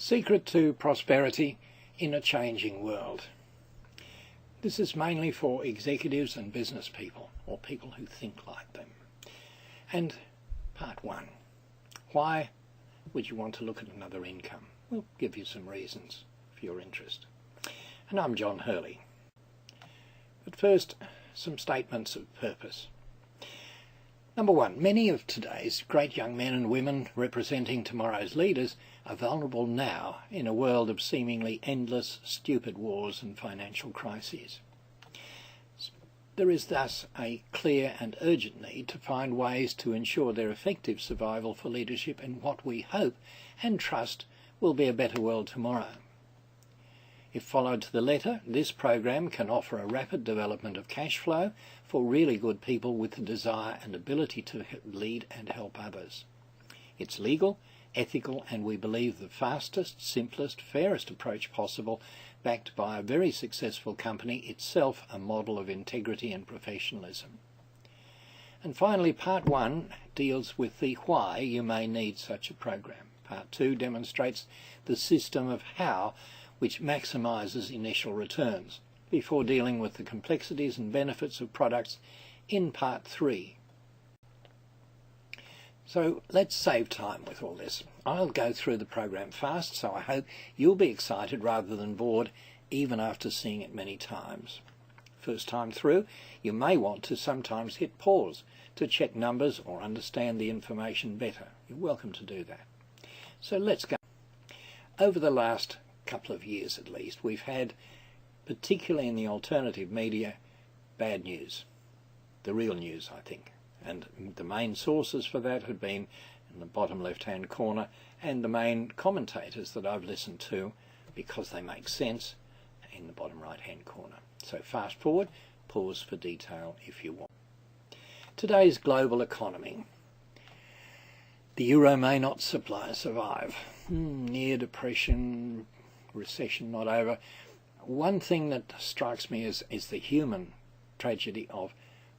Secret to prosperity in a changing world. This is mainly for executives and business people, or people who think like them. And part one, why would you want to look at another income? We'll give you some reasons for your interest. And I'm John Hurley. But first, some statements of purpose. Number one, many of today's great young men and women representing tomorrow's leaders are vulnerable now in a world of seemingly endless, stupid wars and financial crises. There is thus a clear and urgent need to find ways to ensure their effective survival for leadership in what we hope and trust will be a better world tomorrow. If followed to the letter, this program can offer a rapid development of cash flow for really good people with the desire and ability to lead and help others. It's legal, ethical, and we believe the fastest, simplest, fairest approach possible, backed by a very successful company, itself a model of integrity and professionalism. And finally, part one deals with the why you may need such a program. Part two demonstrates the system of how, which maximises initial returns, before dealing with the complexities and benefits of products in part three. So let's save time with all this. I'll go through the program fast, so I hope you'll be excited rather than bored, even after seeing it many times. First time through, you may want to sometimes hit pause to check numbers or understand the information better. You're welcome to do that. So let's go. Over the last couple of years at least, we've had, particularly in the alternative media, bad news. The real news, I think. And the main sources for that have been in the bottom left-hand corner, and the main commentators that I've listened to, because they make sense, in the bottom right-hand corner. So fast forward, pause for detail if you want. Today's global economy. The euro may not survive. Near depression, recession not over. One thing that strikes me is the human tragedy of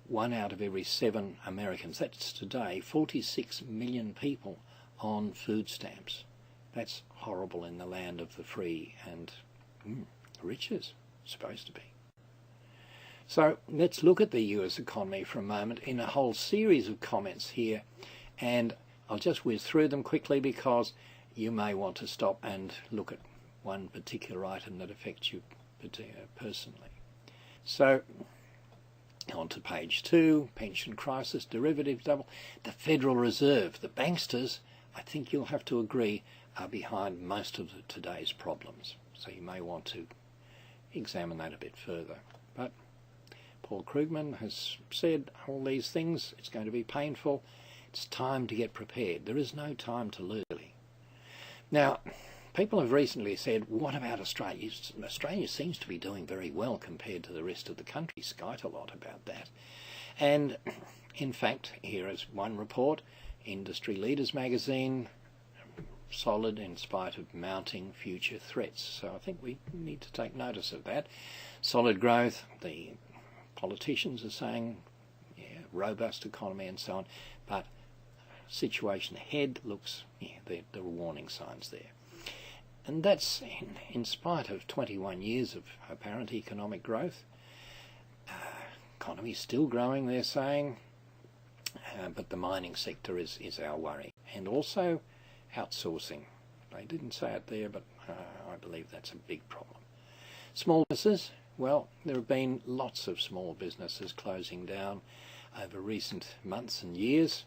1 out of every 7 Americans. That's today 46 million people on food stamps. That's horrible in the land of the free and riches, supposed to be. So let's look at the US economy for a moment in a whole series of comments here, and I'll just whiz through them quickly because you may want to stop and look at one particular item that affects you personally. So on to page 2, pension crisis, derivatives double. The Federal Reserve, the banksters, I think you'll have to agree, are behind most of today's problems. So you may want to examine that a bit further. But Paul Krugman has said all these things. It's going to be painful. It's time to get prepared. There is no time to lose. Now, people have recently said, what about Australia? Australia seems to be doing very well compared to the rest of the country. Skite a lot about that. And in fact, here is one report, Industry Leaders magazine, solid in spite of mounting future threats. So I think we need to take notice of that. Solid growth, the politicians are saying, yeah, robust economy and so on, but situation ahead looks, there are warning signs there. And that's in spite of 21 years of apparent economic growth. Economy's still growing, they're saying, but the mining sector is our worry. And also outsourcing. They didn't say it there, but I believe that's a big problem. Small businesses, well, there have been lots of small businesses closing down over recent months and years,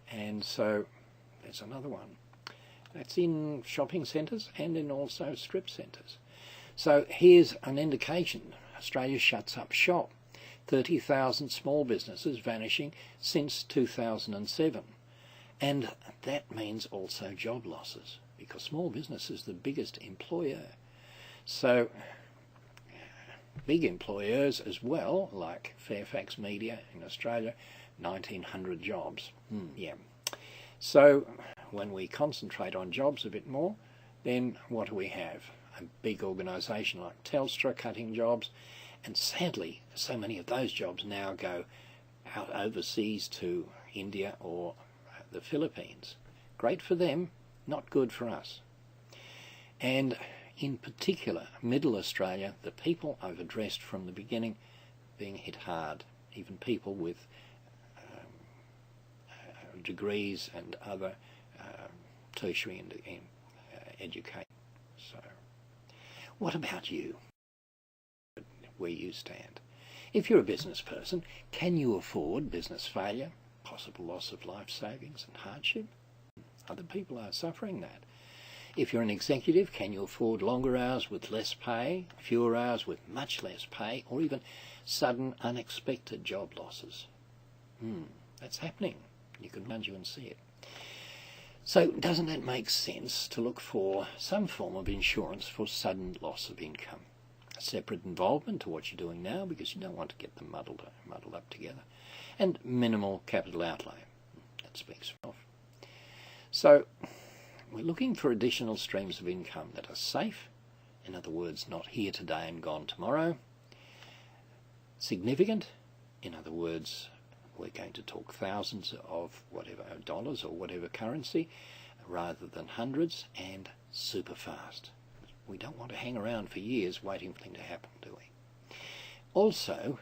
and so there's another one. That's in shopping centres and in also strip centres. So here's an indication. Australia shuts up shop. 30,000 small businesses vanishing since 2007. And that means also job losses, because small business is the biggest employer. So big employers as well, like Fairfax Media in Australia, 1,900 jobs. Yeah. So when we concentrate on jobs a bit more, then what do we have? A big organisation like Telstra cutting jobs, and sadly so many of those jobs now go out overseas to India or the Philippines. Great for them, not good for us. And in particular, Middle Australia, the people overdressed from the beginning, being hit hard. Even people with degrees and other tertiary and education. So, what about you? Where you stand? If you're a business person, can you afford business failure, possible loss of life savings and hardship? Other people are suffering that. If you're an executive, can you afford longer hours with less pay, fewer hours with much less pay, or even sudden unexpected job losses? That's happening. You can nudge you and see it. So doesn't that make sense to look for some form of insurance for sudden loss of income? A separate involvement to what you're doing now, because you don't want to get them muddled up together. And minimal capital outlay. That speaks for itself. So we're looking for additional streams of income that are safe, in other words, not here today and gone tomorrow. Significant, in other words, we're going to talk thousands of whatever dollars or whatever currency rather than hundreds, and super fast. We don't want to hang around for years waiting for things to happen, do we? Also,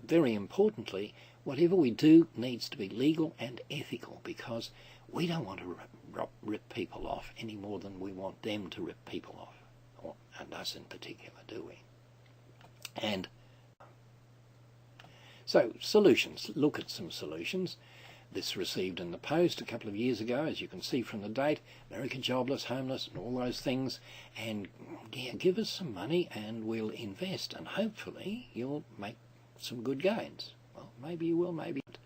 very importantly, whatever we do needs to be legal and ethical, because we don't want to rip people off any more than we want them to rip people off, and us in particular, do we? And so, solutions. Look at some solutions. This received in the post a couple of years ago, as you can see from the date, American Jobless, Homeless, and all those things. And yeah, give us some money and we'll invest, and hopefully you'll make some good gains. Well, maybe you will, maybe not.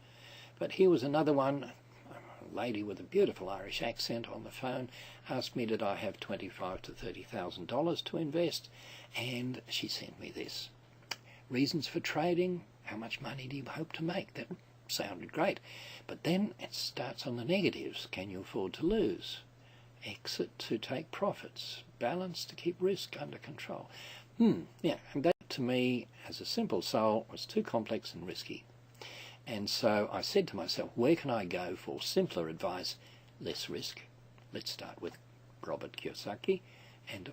But here was another one. A lady with a beautiful Irish accent on the phone asked me, did I have $25,000 to $30,000 to invest? And she sent me this. Reasons for trading. How much money do you hope to make? That sounded great. But then it starts on the negatives. Can you afford to lose? Exit to take profits. Balance to keep risk under control. Yeah, and that to me, as a simple soul, was too complex and risky. And so I said to myself, where can I go for simpler advice, less risk? Let's start with Robert Kiyosaki. And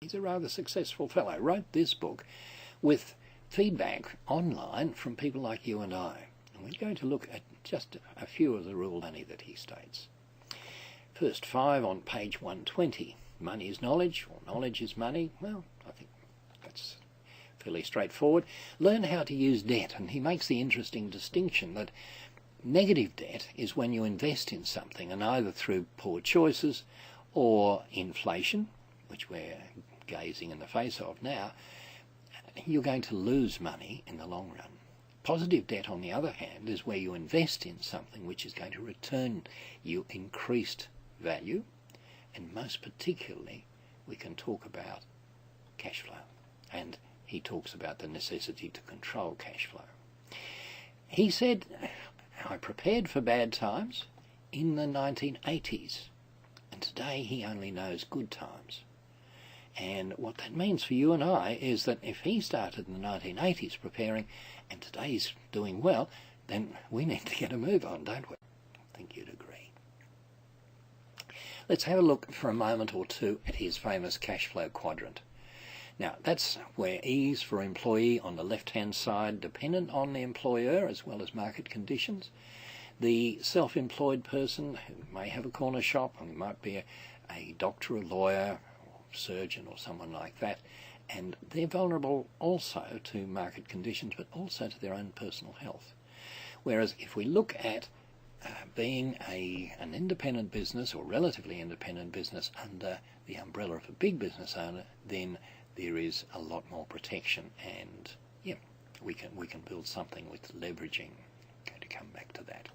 he's a rather successful fellow. Wrote this book with feedback online from people like you and I. And we're going to look at just a few of the rule money that he states. First 5 on page 120. Money is knowledge, or knowledge is money. Well, I think that's fairly straightforward. Learn how to use debt, and he makes the interesting distinction that negative debt is when you invest in something, and either through poor choices or inflation, which we're gazing in the face of now, you're going to lose money in the long run. Positive debt, on the other hand, is where you invest in something which is going to return you increased value, and most particularly we can talk about cash flow, and he talks about the necessity to control cash flow. He said, I prepared for bad times in the 1980s, and today he only knows good times. And what that means for you and I is that if he started in the 1980s preparing and today he's doing well, then we need to get a move on, don't we? I think you'd agree. Let's have a look for a moment or two at his famous cash flow quadrant. Now, that's where ease for employee on the left-hand side, dependent on the employer as well as market conditions. The self-employed person who may have a corner shop, and might be a doctor, a lawyer, surgeon or someone like that, and they're vulnerable also to market conditions, but also to their own personal health. Whereas if we look at being an independent business, or relatively independent business, under the umbrella of a big business owner, then there is a lot more protection, and yeah, we can build something with leveraging. I'm going to come back to that.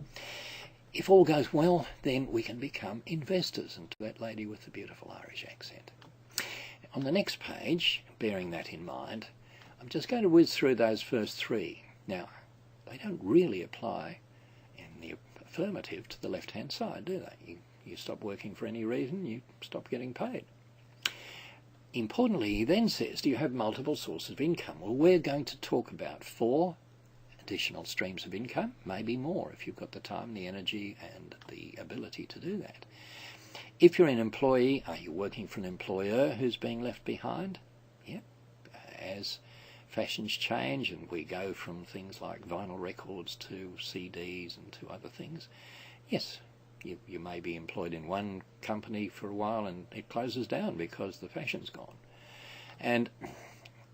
If all goes well, then we can become investors, and to that lady with the beautiful Irish accent. On the next page, bearing that in mind, I'm just going to whiz through those first 3. Now, they don't really apply in the affirmative to the left-hand side, do they? You stop working for any reason, you stop getting paid. Importantly, he then says, do you have multiple sources of income? Well, we're going to talk about 4 additional streams of income, maybe more if you've got the time, the energy, and the ability to do that. If you're an employee, are you working for an employer who's being left behind? Yeah. As fashions change and we go from things like vinyl records to CDs and to other things, yes, you may be employed in one company for a while and it closes down because the fashion's gone. And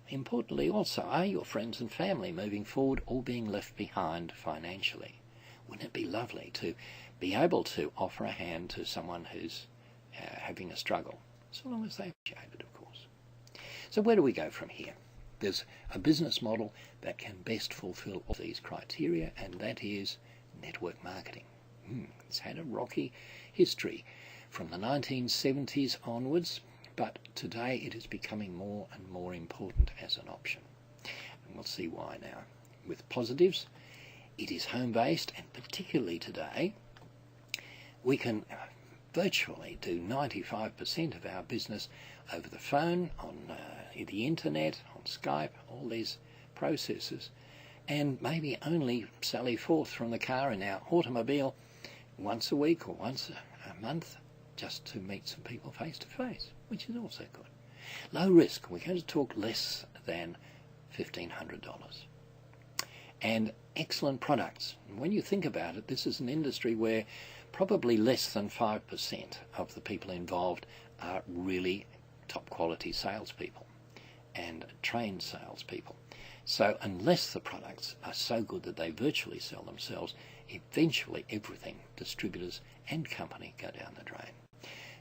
importantly also, are your friends and family moving forward or being left behind financially? Wouldn't it be lovely to be able to offer a hand to someone who's having a struggle, so long as they appreciate it, of course. So where do we go from here? There's a business model that can best fulfill all these criteria, and that is network marketing. It's had a rocky history from the 1970s onwards, but today it is becoming more and more important as an option. And we'll see why now. With positives, it is home-based, and particularly today, we can virtually do 95% of our business over the phone, on the internet, on Skype, all these processes, and maybe only sally forth from the car in our automobile once a week or once a month just to meet some people face to face, which is also good. Low risk, we're going to talk less than $1,500. And excellent products. And when you think about it, this is an industry where probably less than 5% of the people involved are really top quality salespeople and trained salespeople. So unless the products are so good that they virtually sell themselves, eventually everything, distributors and company, go down the drain.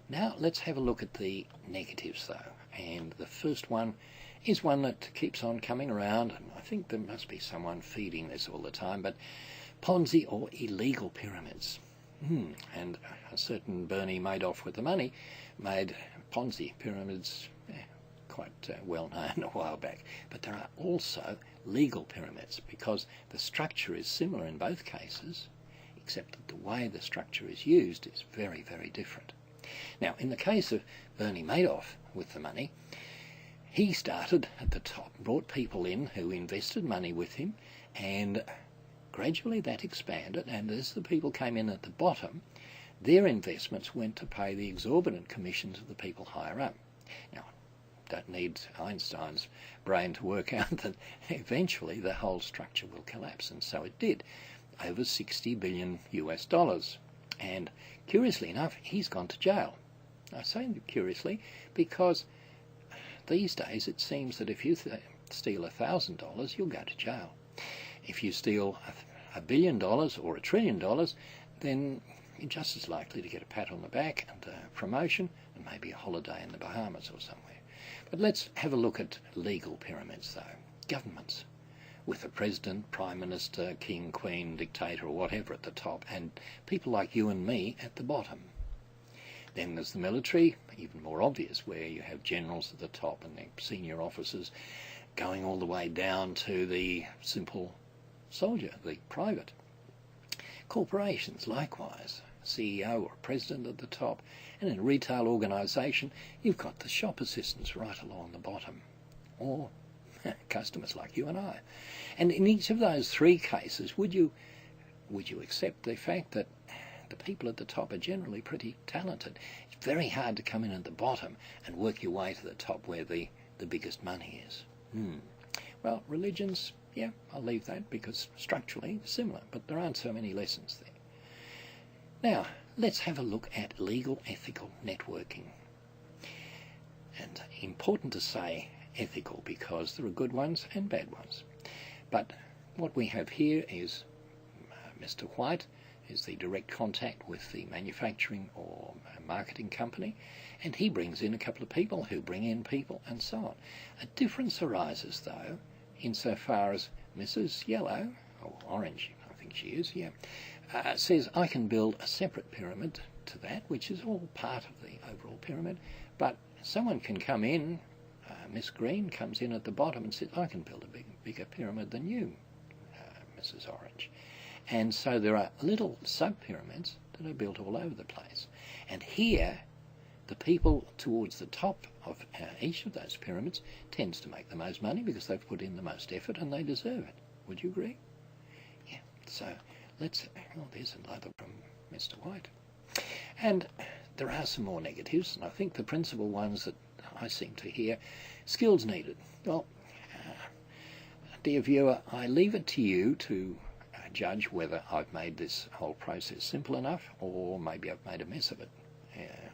Now let's have a look at the negatives though, and the first one is one that keeps on coming around, and I think there must be someone feeding this all the time, but Ponzi or illegal pyramids. And a certain Bernie Madoff with the money made Ponzi pyramids quite well known a while back. But there are also legal pyramids, because the structure is similar in both cases, except that the way the structure is used is very, very different. Now, in the case of Bernie Madoff with the money, he started at the top, brought people in who invested money with him, and gradually that expanded, and as the people came in at the bottom, their investments went to pay the exorbitant commissions of the people higher up. Now, don't need Einstein's brain to work out that eventually the whole structure will collapse, and so it did, over $60 billion US. And curiously enough, he's gone to jail. I say curiously because these days it seems that if you steal $1,000, you'll go to jail. If you steal $1 billion or $1 trillion, then you're just as likely to get a pat on the back and a promotion and maybe a holiday in the Bahamas or somewhere. But let's have a look at legal pyramids though. Governments, with a president, prime minister, king, queen, dictator or whatever at the top, and people like you and me at the bottom. Then there's the military, even more obvious, where you have generals at the top and their senior officers going all the way down to the simple soldier, the private. Corporations, likewise, CEO or president at the top, and in a retail organisation, you've got the shop assistants right along the bottom, or customers like you and I. And in each of those three cases, would you accept the fact that the people at the top are generally pretty talented? It's very hard to come in at the bottom and work your way to the top where the biggest money is. Well, religions, yeah, I'll leave that because structurally similar, but there aren't so many lessons there. Now, let's have a look at legal ethical networking. And important to say ethical because there are good ones and bad ones. But what we have here is Mr. White is the direct contact with the manufacturing or marketing company, and he brings in a couple of people who bring in people and so on. A difference arises though insofar as Mrs. Yellow, or Orange I think she is, says I can build a separate pyramid to that, which is all part of the overall pyramid, but someone can come in, Miss Green comes in at the bottom and says I can build a bigger pyramid than you, Mrs. Orange. And so there are little sub-pyramids that are built all over the place. And here, the people towards the top of each of those pyramids tends to make the most money because they've put in the most effort and they deserve it. Would you agree? Yeah. So let's, there's another from Mr. White. And there are some more negatives, and I think the principal ones that I seem to hear: skills needed. Well, dear viewer, I leave it to you to judge whether I've made this whole process simple enough, or maybe I've made a mess of it.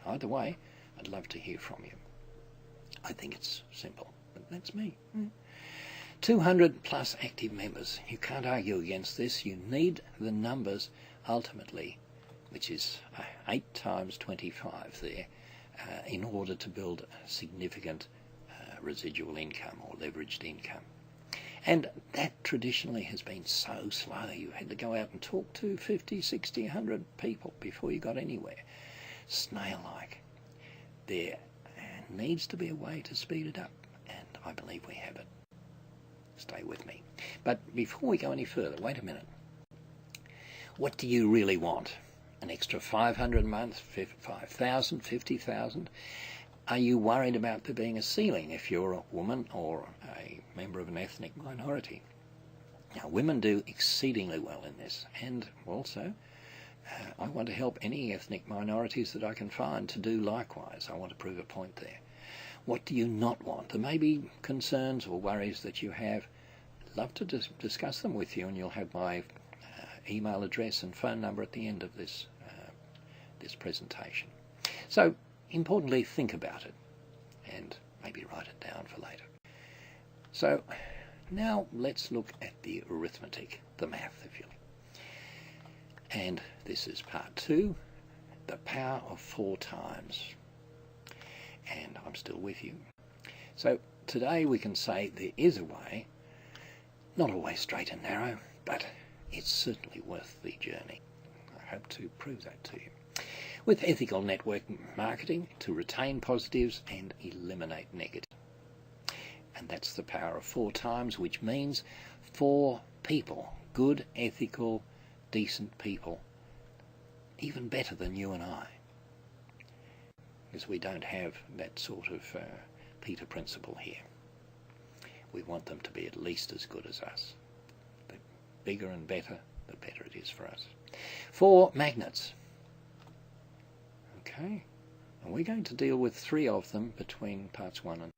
Either way, I'd love to hear from you. I think it's simple, but that's me. 200 plus active members. You can't argue against this. You need the numbers ultimately, which is 8 times 25 there, in order to build a significant residual income or leveraged income. And that traditionally has been so slow. You had to go out and talk to 50, 60, 100 people before you got anywhere. Snail-like. There needs to be a way to speed it up, and I believe we have it. Stay with me. But before we go any further, wait a minute. What do you really want? An extra 500 a month, 5,000, 50,000? Are you worried about there being a ceiling if you're a woman or a member of an ethnic minority? Now, women do exceedingly well in this, and also I want to help any ethnic minorities that I can find to do likewise. I want to prove a point there. What do you not want? There may be concerns or worries that you have. I'd love to discuss them with you, and you'll have my email address and phone number at the end of this presentation. So, importantly, think about it and maybe write it down for later. So, now let's look at the arithmetic, the math, if you like. And this is part 2, the power of 4 times. And I'm still with you. So today we can say there is a way, not always straight and narrow, but it's certainly worth the journey. I hope to prove that to you. With ethical network marketing to retain positives and eliminate negatives. And that's the power of 4 times, which means 4 people, good, ethical, decent people, even better than you and I. Because we don't have that sort of Peter principle here. We want them to be at least as good as us. The bigger and better, the better it is for us. 4 magnets. Okay, and we're going to deal with 3 of them between parts 1 and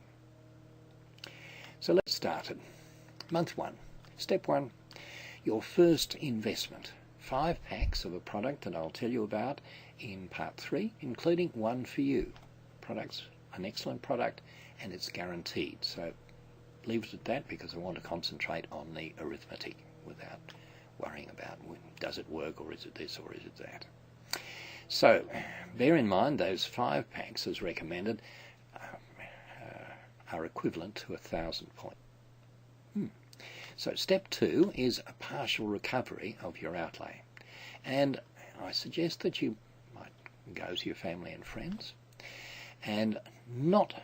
2. So let's start it. Month 1. Step 1, your first investment. 5 packs of a product that I'll tell you about in part 3, including one for you. Product's an excellent product and it's guaranteed. So leave it at that, because I want to concentrate on the arithmetic without worrying about does it work, or is it this, or is it that. So bear in mind those 5 packs as recommended are equivalent to 1,000 points. So step 2 is a partial recovery of your outlay. And I suggest that you might go to your family and friends and not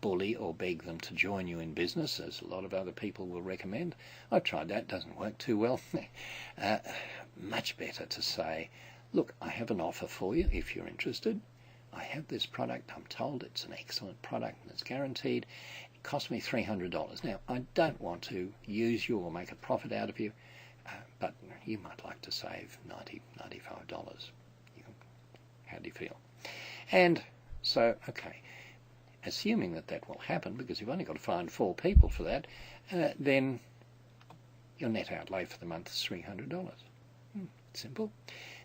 bully or beg them to join you in business, as a lot of other people will recommend. I've tried that, doesn't work too well. Much better to say, look, I have an offer for you if you're interested. I have this product, I'm told it's an excellent product and it's guaranteed. It cost me $300. Now, I don't want to use you or make a profit out of you, but you might like to save $90, $95. How do you feel? And so, okay, assuming that that will happen, because you've only got to find 4 people for that, then your net outlay for the month is $300. Simple.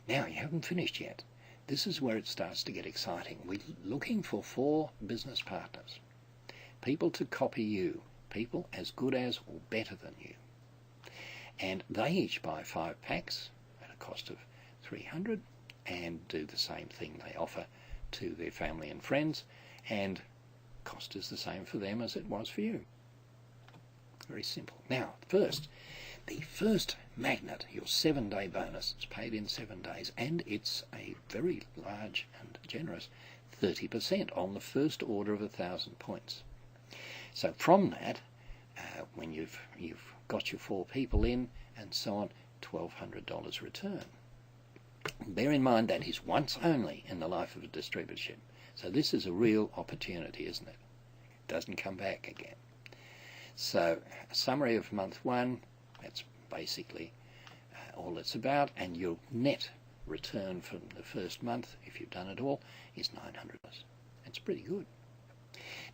Now, you haven't finished yet. This is where it starts to get exciting. We're looking for 4 business partners, people to copy you, people as good as or better than you. And they each buy 5 packs at a cost of $300 and do the same thing they offer to their family and friends, and cost is the same for them as it was for you. Very simple. Now, the first magnet, your 7-day bonus, it's paid in 7 days, and it's a very large and generous 30% on the first order of 1,000 points. So from that, when you've got your 4 people in and so on, $1,200 return. Bear in mind that is once only in the life of a distributorship. So this is a real opportunity, isn't it? It doesn't come back again. So a summary of month 1, that's basically all it's about, and your net return from the first month, if you've done it all, is $900. That's pretty good.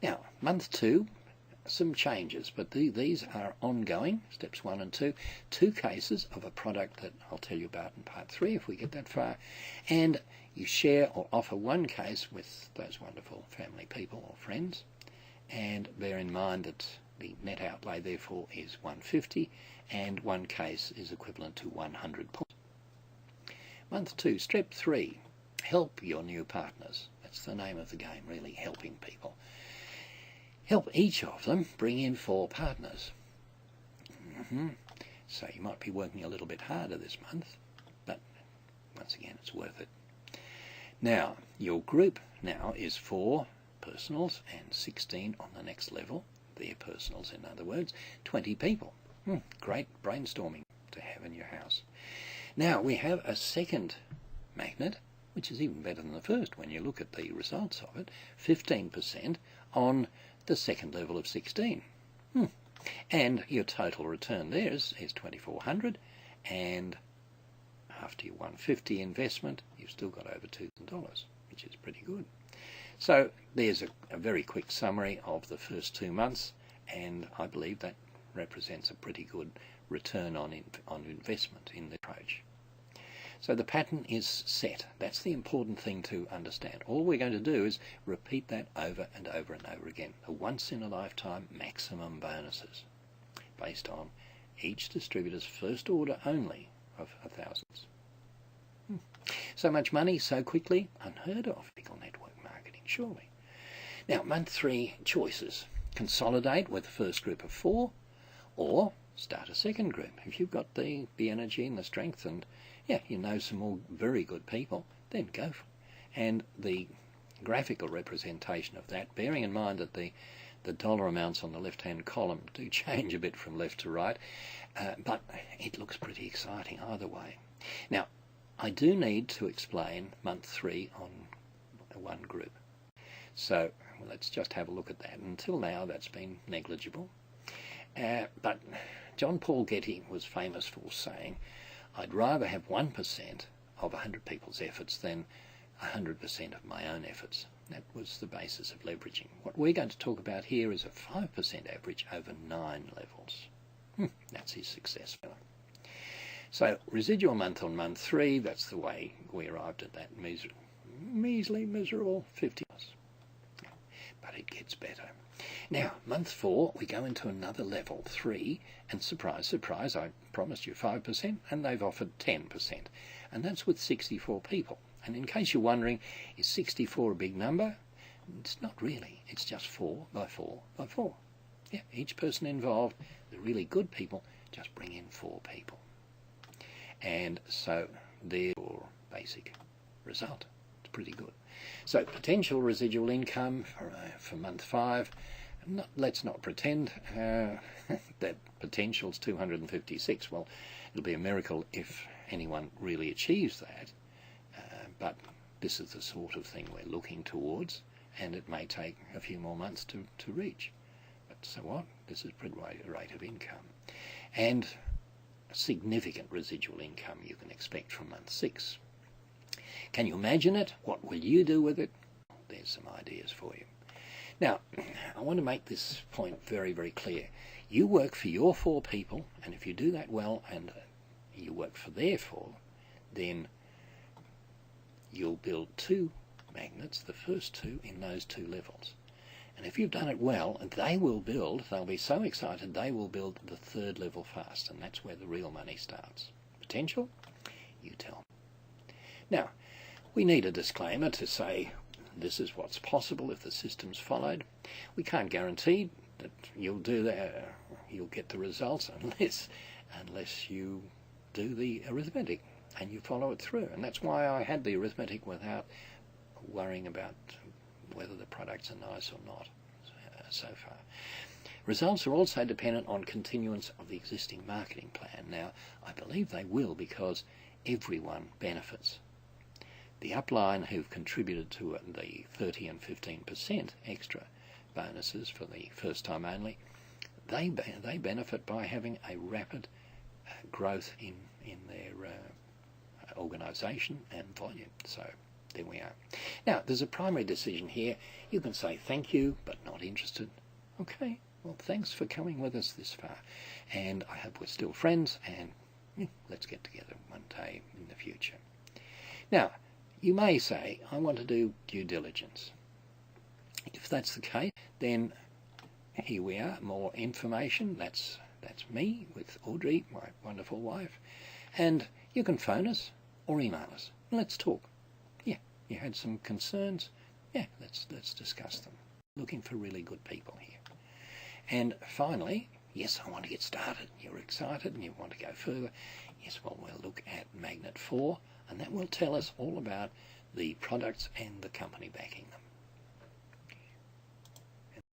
Now, month 2, some changes, but these are ongoing, steps 1 and 2. 2 cases of a product that I'll tell you about in part 3 if we get that far. And you share or offer 1 case with those wonderful family people or friends. And bear in mind that the net outlay therefore is $150, and 1 case is equivalent to 100 points. Month 2, step 3, help your new partners. That's the name of the game, really, helping people. Help each of them bring in 4 partners. So you might be working a little bit harder this month, but once again, it's worth it. Now, your group now is 4 personals and 16 on the next level. Their personals, in other words, 20 people. Great brainstorming to have in your house. Now, we have a second magnet, which is even better than the first when you look at the results of it, 15% on the second level of 16. And your total return there is $2,400, and after your $150 investment, you've still got over $2,000, which is pretty good. So there's a very quick summary of the first 2 months, and I believe that represents a pretty good return on investment in the approach. So the pattern is set. That's the important thing to understand. All we're going to do is repeat that over and over and over again. The once-in-a-lifetime maximum bonuses based on each distributor's first order only of thousands. So much money so quickly, unheard of. Typical network marketing, surely. Now, month 3 choices. Consolidate with the first group of 4, or start a second group. If you've got the energy and the strength, and you know some more very good people, then go for it. And the graphical representation of that, bearing in mind that the dollar amounts on the left-hand column do change a bit from left to right, but it looks pretty exciting either way. Now, I do need to explain month 3 on 1 group. So let's just have a look at that. Until now, that's been negligible. But John Paul Getty was famous for saying, I'd rather have 1% of 100 people's efforts than 100% of my own efforts. That was the basis of leveraging. What we're going to talk about here is a 5% average over 9 levels. That's his success. So residual month on month 3, that's the way we arrived at that measly, miserable 50. But it gets better. Now, month 4, we go into another level, 3, and surprise, surprise, I promised you 5%, and they've offered 10%. And that's with 64 people. And in case you're wondering, is 64 a big number? It's not really. It's just 4 by 4 by 4. Yeah, each person involved, the really good people, just bring in 4 people. And so there's your basic result. It's pretty good. So potential residual income for month 5. Let's not pretend that potential's 256. Well, it'll be a miracle if anyone really achieves that. But this is the sort of thing we're looking towards, and it may take a few more months to reach. But so what? This is pretty rate of income. And significant residual income you can expect from month 6. Can you imagine it? What will you do with it? There's some ideas for you. Now, I want to make this point very, very clear. You work for your 4 people, and if you do that well and you work for their 4, then you'll build 2 magnets, the first 2 in those 2 levels. And if you've done it well, they'll be so excited, they will build the 3rd level fast, and that's where the real money starts. Potential? You tell me. Now, we need a disclaimer to say this is what's possible if the system's followed. We can't guarantee that you'll do that, you'll get the results unless you do the arithmetic and you follow it through. And that's why I had the arithmetic without worrying about whether the products are nice or not so far. Results are also dependent on continuance of the existing marketing plan. Now, I believe they will, because everyone benefits. The upline who've contributed to the 30 and 15% extra bonuses for the first time only, they benefit by having a rapid growth in their organisation and volume. So there we are. Now, there's a primary decision here. You can say thank you, but not interested. Okay, well, thanks for coming with us this far. And I hope we're still friends, and let's get together one day in the future. Now, you may say, I want to do due diligence. If that's the case, then here we are, more information. That's me with Audrey, my wonderful wife. And you can phone us or email us. Let's talk. Yeah, you had some concerns. Yeah, let's discuss them. Looking for really good people here. And finally, yes, I want to get started. You're excited and you want to go further. Yes, well, we'll look at Magnet 4, and that will tell us all about the products and the company backing them.